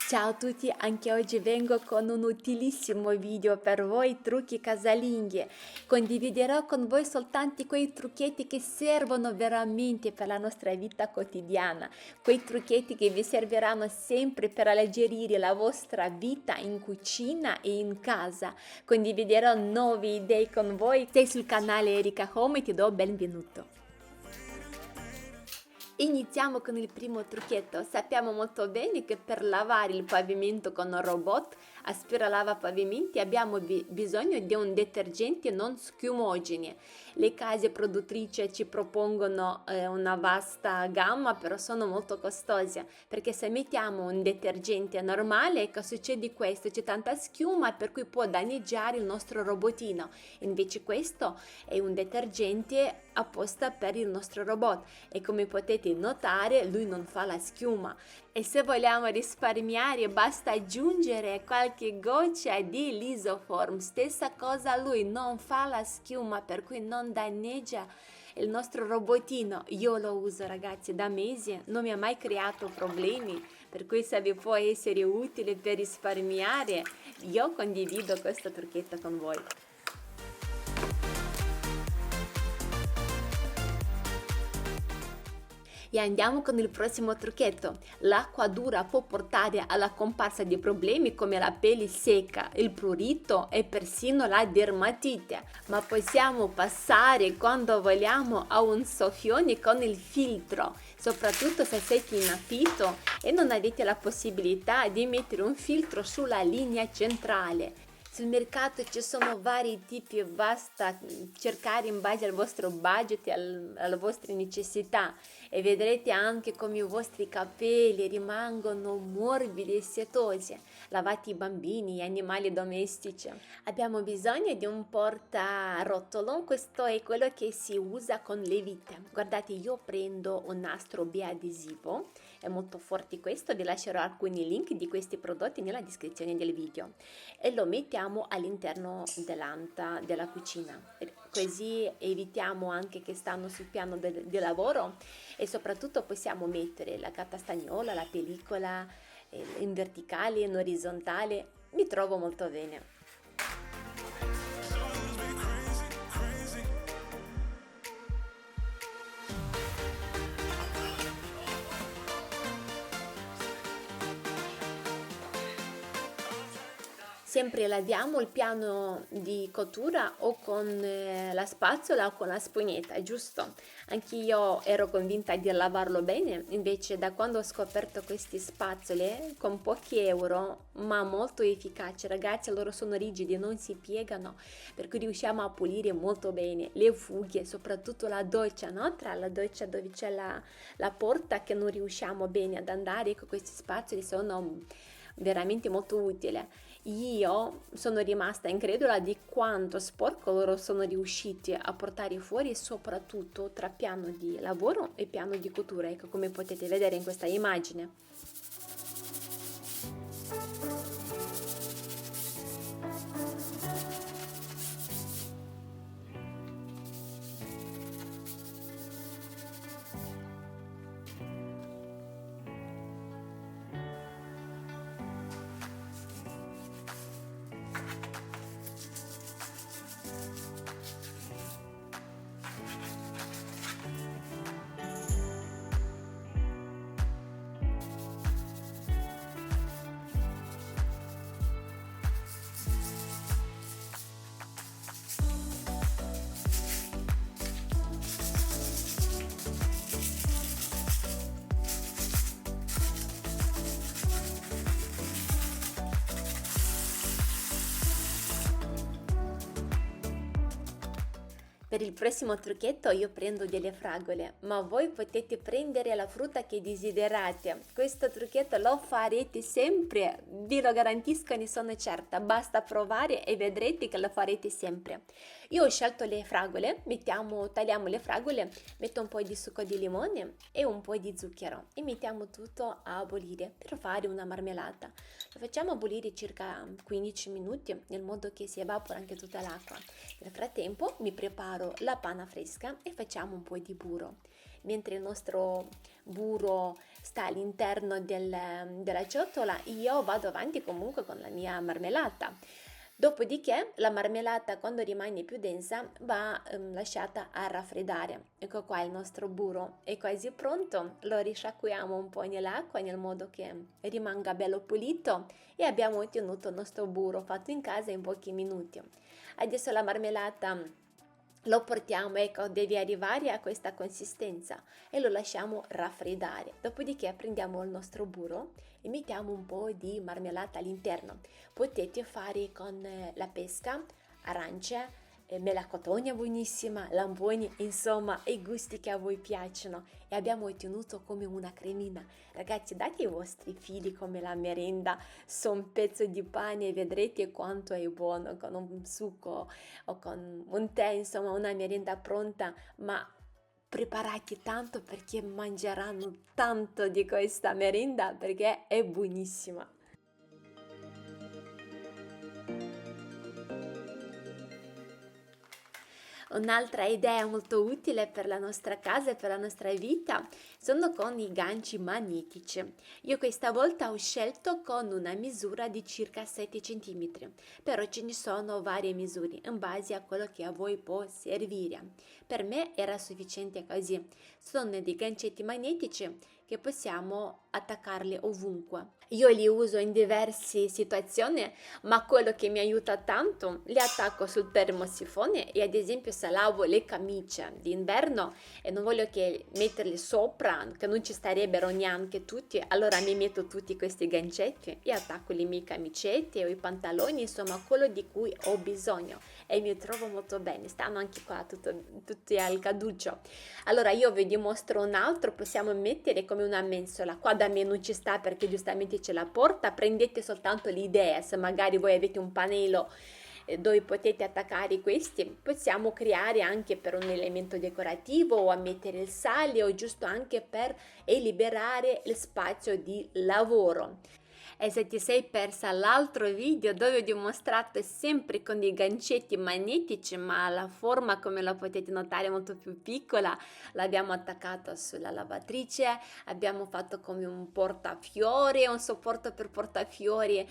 Ciao a tutti, anche oggi vengo con un utilissimo video per voi, trucchi casalinghi. Condividerò con voi soltanto quei trucchetti che servono veramente per la nostra vita quotidiana, quei trucchetti che vi serviranno sempre per alleggerire la vostra vita in cucina e in casa. Condividerò nuove idee con voi. Sei sul canale Erika Home e ti do benvenuto. Iniziamo con il primo trucchetto. Sappiamo molto bene che per lavare il pavimento con un robot aspiralava pavimenti abbiamo bisogno di un detergente non schiumogene. Le case produttrici ci propongono una vasta gamma, però sono molto costose, perché se mettiamo un detergente normale, che succede questo? C'è tanta schiuma per cui può danneggiare il nostro robotino. Invece questo è un detergente apposta per il nostro robot e come potete notare lui non fa la schiuma. E se vogliamo risparmiare basta aggiungere qualche goccia di Lisoform, stessa cosa lui non fa la schiuma per cui non danneggia il nostro robotino. Io lo uso ragazzi da mesi, non mi ha mai creato problemi, per cui se vi può essere utile per risparmiare io condivido questo trucchetto con voi. E andiamo con il prossimo trucchetto. L'acqua dura può portare alla comparsa di problemi come la pelle secca, il prurito e persino la dermatite, ma possiamo passare quando vogliamo a un soffione con il filtro, soprattutto se siete in affitto e non avete la possibilità di mettere un filtro sulla linea centrale. Sul mercato ci sono vari tipi, basta cercare in base al vostro budget e alle vostre necessità e vedrete anche come i vostri capelli rimangono morbidi e setosi. Lavate i bambini, gli animali domestici. Abbiamo bisogno di un portarotolo, questo è quello che si usa con le vite. Guardate, io prendo un nastro biadesivo, è molto forte questo, vi lascerò alcuni link di questi prodotti nella descrizione del video e lo mettiamo all'interno dell'anta della cucina, così evitiamo anche che stanno sul piano di lavoro e soprattutto possiamo mettere la carta stagnola, la pellicola in verticale, in orizzontale, mi trovo molto bene. Sempre laviamo il piano di cottura o con la spazzola o con la spugnetta, giusto? Anch'io ero convinta di lavarlo bene, invece da quando ho scoperto queste spazzole con pochi euro, ma molto efficaci, ragazzi, loro sono rigidi, non si piegano, per cui riusciamo a pulire molto bene le fughe, soprattutto la doccia, no? Tra la doccia dove c'è la porta che non riusciamo bene ad andare, ecco, queste spazzole sono veramente molto utili. Io sono rimasta incredula di quanto sporco loro sono riusciti a portare fuori, soprattutto tra piano di lavoro e piano di cottura, ecco come potete vedere in questa immagine. Per il prossimo trucchetto io prendo delle fragole, ma voi potete prendere la frutta che desiderate. Questo trucchetto lo farete sempre, vi lo garantisco, ne sono certa. Basta provare e vedrete che lo farete sempre. Io ho scelto le fragole, tagliamo le fragole, metto un po' di succo di limone e un po' di zucchero e mettiamo tutto a bollire per fare una marmellata. Lo facciamo bollire circa 15 minuti, nel modo che si evapora anche tutta l'acqua. Nel frattempo mi preparo la panna fresca e facciamo un po' di burro. Mentre il nostro burro sta all'interno della ciotola, io vado avanti comunque con la mia marmellata. Dopodiché la marmellata, quando rimane più densa, va lasciata a raffreddare. Ecco qua il nostro burro è quasi pronto, lo risciacquiamo un po' nell'acqua in modo che rimanga bello pulito e abbiamo ottenuto il nostro burro fatto in casa in pochi minuti. Adesso la marmellata lo portiamo, ecco, deve arrivare a questa consistenza e lo lasciamo raffreddare. Dopodiché prendiamo il nostro burro e mettiamo un po' di marmellata all'interno. Potete fare con la pesca, arance, melacotogna buonissima, lamponi, insomma, i gusti che a voi piacciono. E abbiamo ottenuto come una cremina. Ragazzi, date ai vostri figli come la merenda su un pezzo di pane e vedrete quanto è buono con un succo o con un tè, insomma, una merenda pronta, ma preparati tanto perché mangeranno tanto di questa merenda perché è buonissima. Un'altra idea molto utile per la nostra casa e per la nostra vita sono con i ganci magnetici. Io questa volta ho scelto con una misura di circa 7 cm, però ce ne sono varie misure in base a quello che a voi può servire. Per me era sufficiente così. Sono dei gancetti magnetici che possiamo attaccarli ovunque. Io li uso in diverse situazioni, ma quello che mi aiuta tanto li attacco sul termosifone e ad esempio se lavo le camicie d'inverno e non voglio che metterli sopra, che non ci starebbero neanche tutti, allora mi metto tutti questi gancetti e attacco le mie camicette o i pantaloni, insomma quello di cui ho bisogno e mi trovo molto bene, stanno anche qua tutti al caduccio. Allora io vi dimostro un altro, possiamo mettere come una mensola, qua da me non ci sta perché giustamente c'è la porta, prendete soltanto l'idea, se magari voi avete un pannello dove potete attaccare questi, possiamo creare anche per un elemento decorativo o a mettere il sale o giusto anche per liberare lo spazio di lavoro. E se ti sei persa l'altro video dove ho dimostrato sempre con dei gancetti magnetici, ma la forma, come la potete notare, è molto più piccola, l'abbiamo attaccato sulla lavatrice, abbiamo fatto come un portafiori, un supporto per portafiori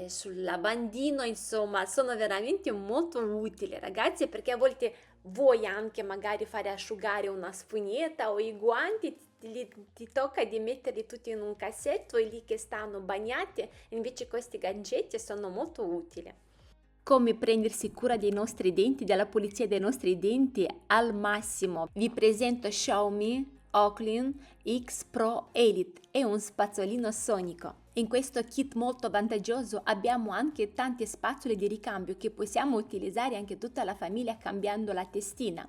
sul lavandino, insomma sono veramente molto utili ragazzi, perché a volte vuoi anche magari fare asciugare una spugnetta o i guanti, ti tocca di metterli tutti in un cassetto e lì che stanno bagnati, invece questi gancetti sono molto utili. Come prendersi cura dei nostri denti, della pulizia dei nostri denti al massimo. Vi presento Xiaomi Oakley X Pro Elite, è un spazzolino sonico. In questo kit molto vantaggioso abbiamo anche tante spazzole di ricambio che possiamo utilizzare anche tutta la famiglia cambiando la testina.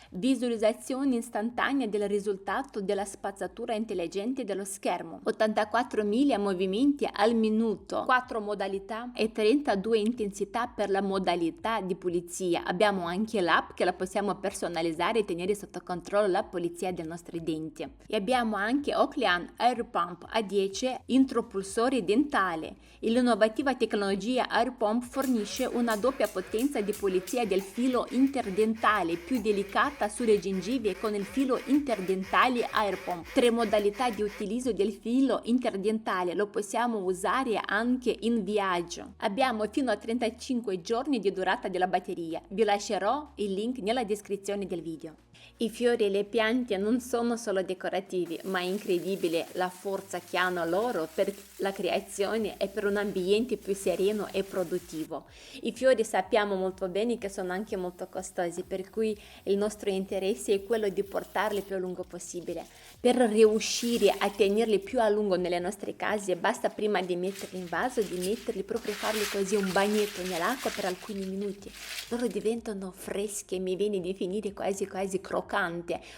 Visualizzazione istantanea del risultato della spazzatura intelligente dello schermo, 84.000 movimenti al minuto, 4 modalità e 32 intensità per la modalità di pulizia. Abbiamo anche l'app che la possiamo personalizzare e tenere sotto controllo la pulizia dei nostri denti. E abbiamo anche Oakleyan Air Pump A10 intropulsore dentale. L'innovativa tecnologia Air Pump fornisce una doppia potenza di pulizia del filo interdentale più delicata sulle gengive con il filo interdentale Air Pump. 3 modalità di utilizzo del filo interdentale, lo possiamo usare anche in viaggio. Abbiamo fino a 35 giorni di durata della batteria. Vi lascerò il link nella descrizione del video. I fiori e le piante non sono solo decorativi, ma è incredibile la forza che hanno loro per la creazione e per un ambiente più sereno e produttivo. I fiori sappiamo molto bene che sono anche molto costosi, per cui il nostro interesse è quello di portarli più a lungo possibile. Per riuscire a tenerli più a lungo nelle nostre case, basta prima di metterli in vaso, di metterli proprio, farli così un bagnetto nell'acqua per alcuni minuti. Loro diventano freschi, mi viene di finire quasi croccante,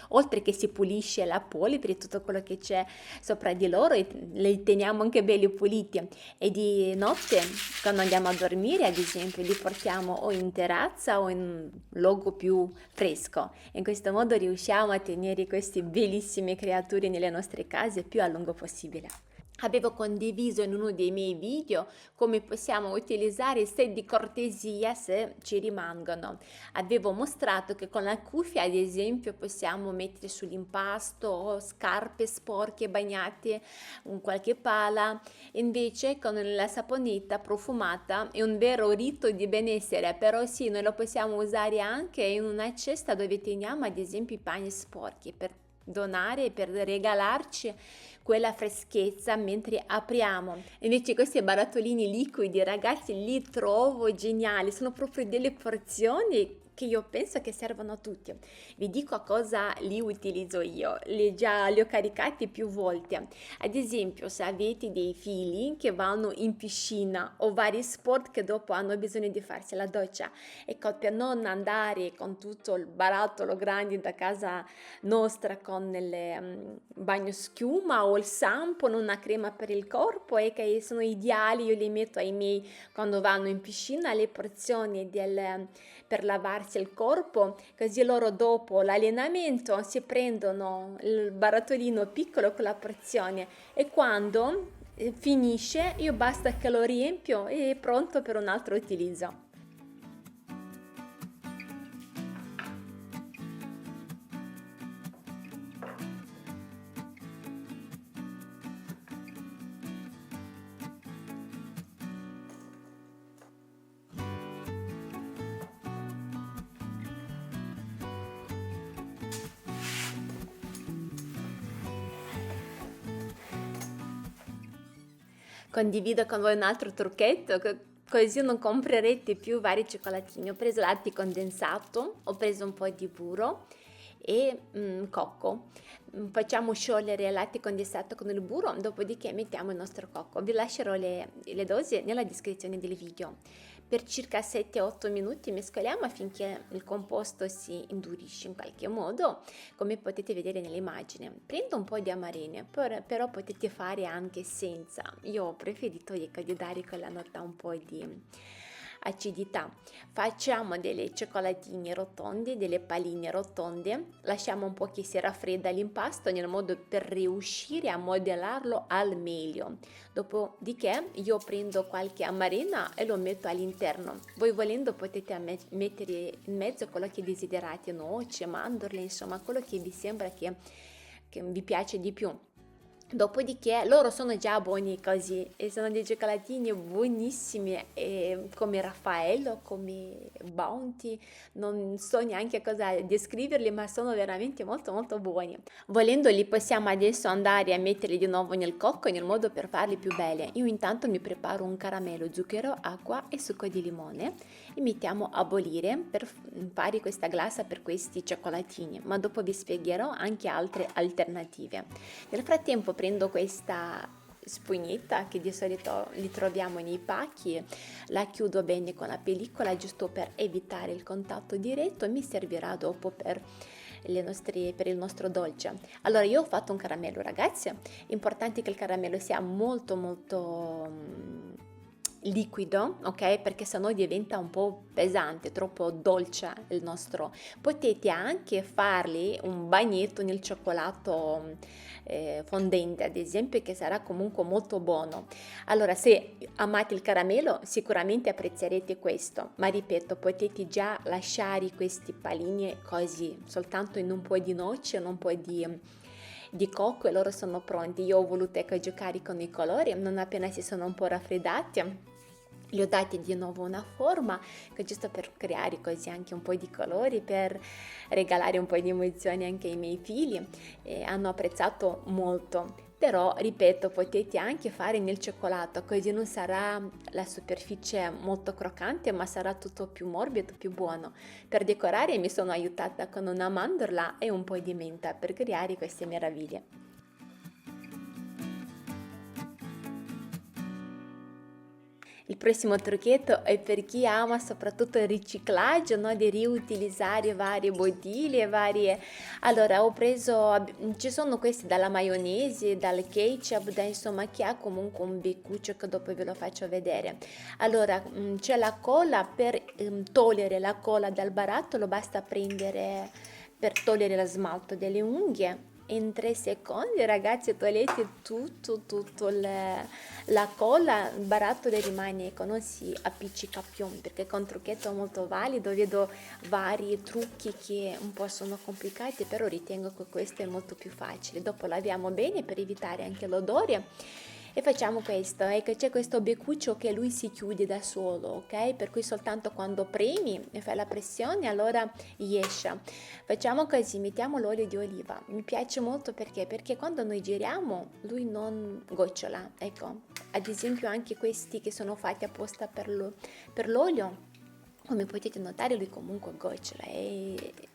oltre che si pulisce la polvere, tutto quello che c'è sopra di loro e li teniamo anche belli puliti. E di notte, quando andiamo a dormire, ad esempio, li portiamo o in terrazza o in un luogo più fresco. In questo modo riusciamo a tenere queste bellissime creature nelle nostre case più a lungo possibile. Avevo condiviso in uno dei miei video come possiamo utilizzare i set di cortesia se ci rimangono. Avevo mostrato che con la cuffia, ad esempio, possiamo mettere sull'impasto scarpe sporche bagnate in qualche pala. Invece con la saponetta profumata è un vero rito di benessere, però sì, noi lo possiamo usare anche in una cesta dove teniamo ad esempio i panni sporchi per donare, per regalarci quella freschezza mentre apriamo. Invece questi barattolini liquidi, ragazzi, li trovo geniali, sono proprio delle porzioni che io penso che servono a tutti. Vi dico a cosa li utilizzo io, li ho caricati più volte. Ad esempio, se avete dei figli che vanno in piscina o vari sport che dopo hanno bisogno di farsi la doccia, ecco, per non andare con tutto il barattolo grande da casa nostra con il bagno schiuma o il shampoo, una crema per il corpo, e che sono ideali, io li metto ai miei quando vanno in piscina, le porzioni per lavarsi il corpo, così loro dopo l'allenamento si prendono il barattolino piccolo con la porzione e quando finisce io basta che lo riempio e è pronto per un altro utilizzo. Condivido con voi un altro trucchetto, così non comprerete più vari cioccolatini. Ho preso latte condensato, ho preso un po' di burro e cocco. Facciamo sciogliere il latte condensato con il burro, dopodiché mettiamo il nostro cocco. Vi lascerò le dosi nella descrizione del video. Per circa 7-8 minuti mescoliamo affinché il composto si indurisce in qualche modo, come potete vedere nell'immagine. Prendo un po' di amarene, però potete fare anche senza. Io ho preferito di dare quella nota un po' di acidità. Facciamo delle cioccolatine rotonde, delle palline rotonde, lasciamo un po' che si raffredda l'impasto nel modo per riuscire a modellarlo al meglio. Dopodiché io prendo qualche amarena e lo metto all'interno. Voi volendo potete mettere in mezzo quello che desiderate, noci, mandorle, insomma quello che vi sembra che vi piace di più. Dopodiché loro sono già buoni così e sono dei cioccolatini buonissimi come Raffaello, come Bounty, non so neanche cosa descriverli, ma sono veramente molto molto buoni. Volendo li possiamo adesso andare a metterli di nuovo nel cocco nel modo per farli più belli. Io intanto mi preparo un caramello, zucchero, acqua e succo di limone e mettiamo a bollire per fare questa glassa per questi cioccolatini, ma dopo vi spiegherò anche altre alternative. Nel frattempo prendo questa spugnetta che di solito li troviamo nei pacchi, la chiudo bene con la pellicola giusto per evitare il contatto diretto e mi servirà dopo per il nostro dolce. Allora io ho fatto un caramello, ragazzi, è importante che il caramello sia molto liquido, ok? Perché sennò diventa un po' pesante, troppo dolce il nostro. Potete anche farli un bagnetto nel cioccolato fondente, ad esempio, che sarà comunque molto buono. Allora, se amate il caramello, sicuramente apprezzerete questo, ma ripeto, potete già lasciare questi palini così, soltanto in un po' di noce, un po' di cocco e loro sono pronti. Io ho voluto giocare con i colori, non appena si sono un po' raffreddati li ho dati di nuovo una forma, giusto per creare così anche un po' di colori, per regalare un po' di emozioni anche ai miei figli, e hanno apprezzato molto. Però, ripeto, potete anche fare nel cioccolato, così non sarà la superficie molto croccante, ma sarà tutto più morbido, più buono. Per decorare mi sono aiutata con una mandorla e un po' di menta per creare queste meraviglie. Il prossimo trucchetto è per chi ama soprattutto il riciclaggio, no? Di riutilizzare varie bottiglie, varie... Allora, ci sono questi dalla maionese, dal ketchup, insomma, che ha comunque un beccuccio che dopo ve lo faccio vedere. Allora, c'è la colla, per togliere la colla dal barattolo, basta prendere per togliere lo smalto delle unghie in 3 secondi, ragazzi, togliete la colla, il barattolo rimane, ecco, non si appiccica più, perché è un trucchetto molto valido. Vedo vari trucchi che un po' sono complicati, però ritengo che questo è molto più facile. Dopo laviamo bene per evitare anche l'odore. E facciamo questo, ecco, c'è questo beccuccio che lui si chiude da solo, ok? Per cui soltanto quando premi e fai la pressione allora esce. Facciamo così, mettiamo l'olio di oliva. Mi piace molto perché quando noi giriamo lui non gocciola, ecco. Ad esempio anche questi che sono fatti apposta per l'olio. Come potete notare lui comunque gocciola,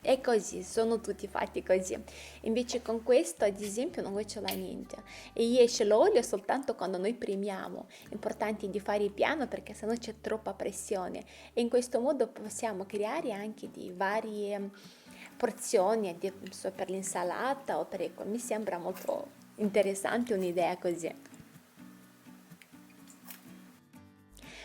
è così, sono tutti fatti così. Invece con questo ad esempio non gocciola niente e esce l'olio soltanto quando noi premiamo. È importante di fare piano perché sennò c'è troppa pressione e in questo modo possiamo creare anche di varie porzioni per l'insalata o per ecco, mi sembra molto interessante un'idea così.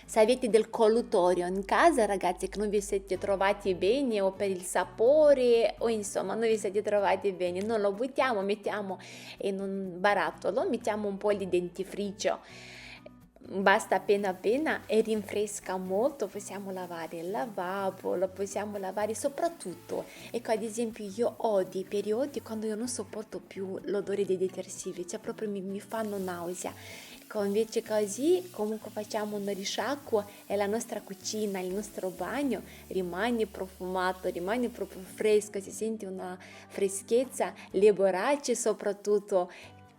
Se avete del collutorio in casa, ragazzi, che non vi siete trovati bene o per il sapore o insomma non vi siete trovati bene, non lo buttiamo, mettiamo in un barattolo, mettiamo un po' di dentifricio. Basta appena e rinfresca molto, possiamo lavare il lavabo, lo possiamo lavare soprattutto. Ecco, ad esempio io ho dei periodi quando io non sopporto più l'odore dei detersivi, cioè proprio mi fanno nausea. Ecco, invece così comunque facciamo un risciacquo e la nostra cucina, il nostro bagno rimane profumato, rimane proprio fresco, si sente una freschezza, le borracce soprattutto.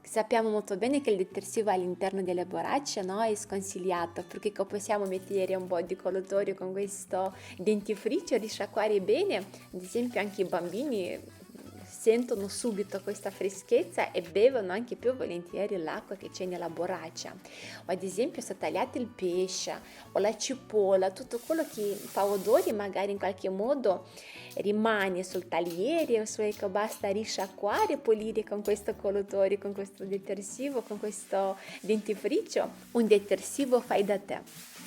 Sappiamo molto bene che il detersivo all'interno delle borracce, no, è sconsigliato perché possiamo mettere un po' di collutorio con questo dentifricio, risciacquare bene. Ad esempio anche i bambini sentono subito questa freschezza e bevono anche più volentieri l'acqua che c'è nella borraccia. O ad esempio se tagliate il pesce o la cipolla, tutto quello che fa odori magari in qualche modo rimane sul tagliere o su, ecco, basta risciacquare e pulire con questo collutorio, con questo detersivo, con questo dentifricio, un detersivo fai da te.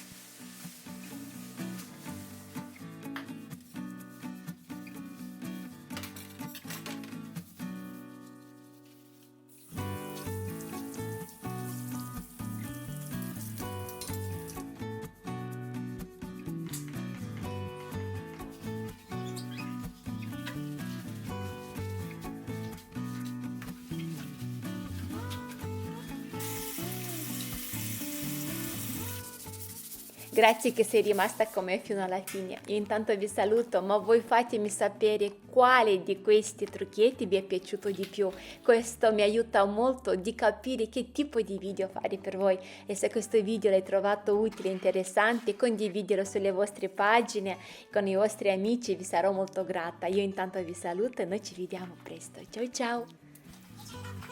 Grazie che sei rimasta con me fino alla fine. Io intanto vi saluto, ma voi fatemi sapere quale di questi trucchetti vi è piaciuto di più. Questo mi aiuta molto di capire che tipo di video fare per voi e se questo video l'hai trovato utile e interessante, condividilo sulle vostre pagine con i vostri amici, vi sarò molto grata. Io intanto vi saluto e noi ci vediamo presto. Ciao ciao!